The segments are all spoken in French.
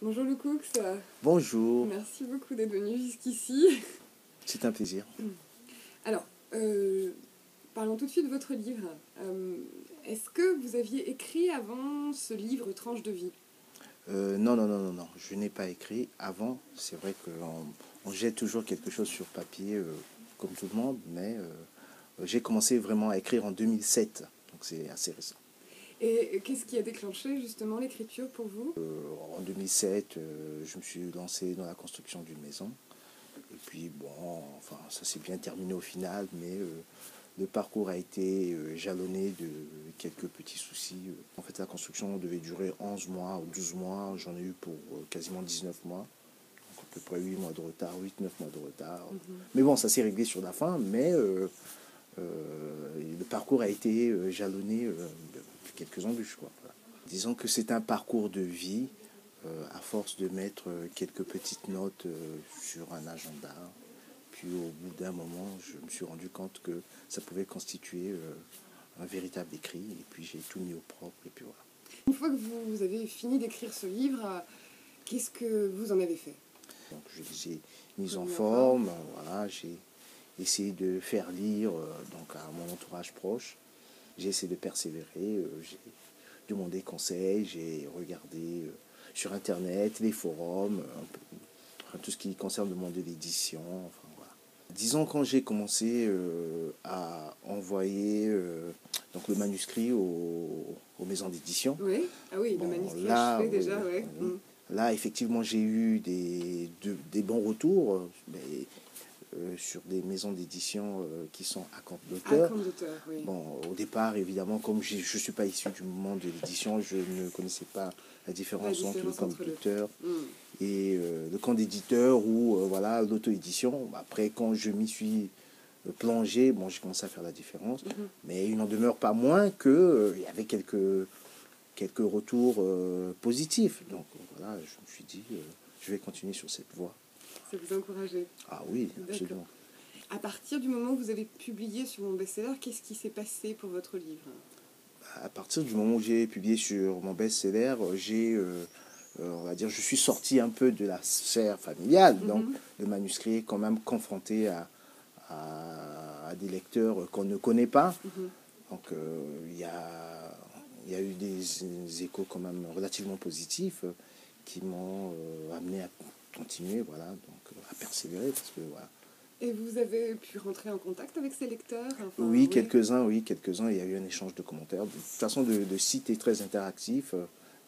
Bonjour le Cook, Bonjour, merci beaucoup d'être venu jusqu'ici. c'est un plaisir. Alors, parlons tout de suite de votre livre. Est-ce que vous aviez écrit avant ce livre Tranche de vie? Non, je n'ai pas écrit. Avant, c'est vrai qu'on jette toujours quelque chose sur papier, comme tout le monde, mais j'ai commencé vraiment à écrire en 2007, donc c'est assez récent. Et qu'est-ce qui a déclenché justement l'écriture pour vous? En 2007, je me suis lancé dans la construction d'une maison. Et puis, bon, enfin, ça s'est bien terminé au final, mais le parcours a été jalonné de quelques petits soucis. En fait, la construction devait durer 11 mois ou 12 mois. J'en ai eu pour quasiment 19 mois. Donc, à peu près 8 mois de retard, 8-9 mois de retard. Mais bon, ça s'est réglé sur la fin, mais le parcours a été jalonné de quelques embûches, quoi. Voilà. Disons que c'est un parcours de vie, à force de mettre quelques petites notes sur un agenda. Puis au bout d'un moment, je me suis rendu compte que ça pouvait constituer un véritable écrit. Et puis j'ai tout mis au propre. Et puis voilà. Une fois que vous avez fini d'écrire ce livre, qu'est-ce que vous en avez fait? Donc je les ai mis en forme. Voilà, j'ai essayé de faire lire donc à mon entourage proche. J'ai essayé de persévérer. J'ai demandé conseil. J'ai regardé sur Internet, les forums, tout ce qui concerne le monde de l'édition. Enfin, voilà. Disons quand j'ai commencé à envoyer donc le manuscrit aux maisons d'édition. Oui, ah oui, Bon, le manuscrit là, achevé déjà, oui. Là, effectivement, j'ai eu des bons retours, mais, sur des maisons d'édition qui sont à compte d'auteur. À compte d'auteur, oui. Bon, au départ, évidemment, comme je ne suis pas issu du monde de l'édition, je ne connaissais pas la différence entre le compte d'auteur et le compte d'éditeur ou voilà, l'auto-édition. Après, quand je m'y suis plongé, bon, j'ai commencé à faire la différence, mais il n'en demeure pas moins qu'il y avait quelques retours positifs. Donc voilà, je me suis dit, je vais continuer sur cette voie. Ça vous a encouragé? Ah oui, absolument. À partir du moment où vous avez publié sur mon best-seller, qu'est-ce qui s'est passé pour votre livre? À partir du moment où j'ai publié sur mon best-seller, on va dire, je suis sorti un peu de la sphère familiale. Donc le manuscrit est quand même confronté à des lecteurs qu'on ne connaît pas. Donc il y a eu des échos quand même relativement positifs qui m'ont amené à continuer, voilà, donc à persévérer parce que voilà. Et vous avez pu rentrer en contact avec ces lecteurs? Oui, quelques-uns, il y a eu un échange de commentaires. De toute façon, le site est très interactif,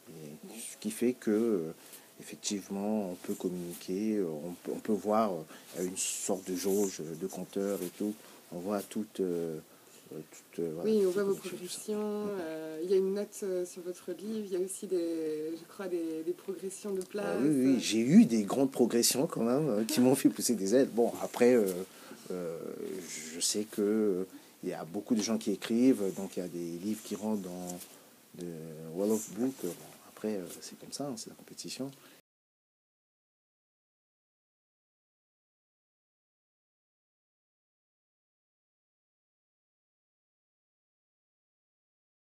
ce qui fait que effectivement, on peut communiquer, on peut voir une sorte de jauge de compteur et tout. On voit toutes voilà, oui, on voit vos progressions. Il y a une note sur votre livre. Il y a aussi, je crois, des progressions de place. Oui, j'ai eu des grandes progressions quand même qui m'ont fait pousser des ailes. Bon, après, je sais que il y a beaucoup de gens qui écrivent, donc il y a des livres qui rentrent dans le Wall of Book. Bon, après, c'est comme ça, hein, c'est la compétition.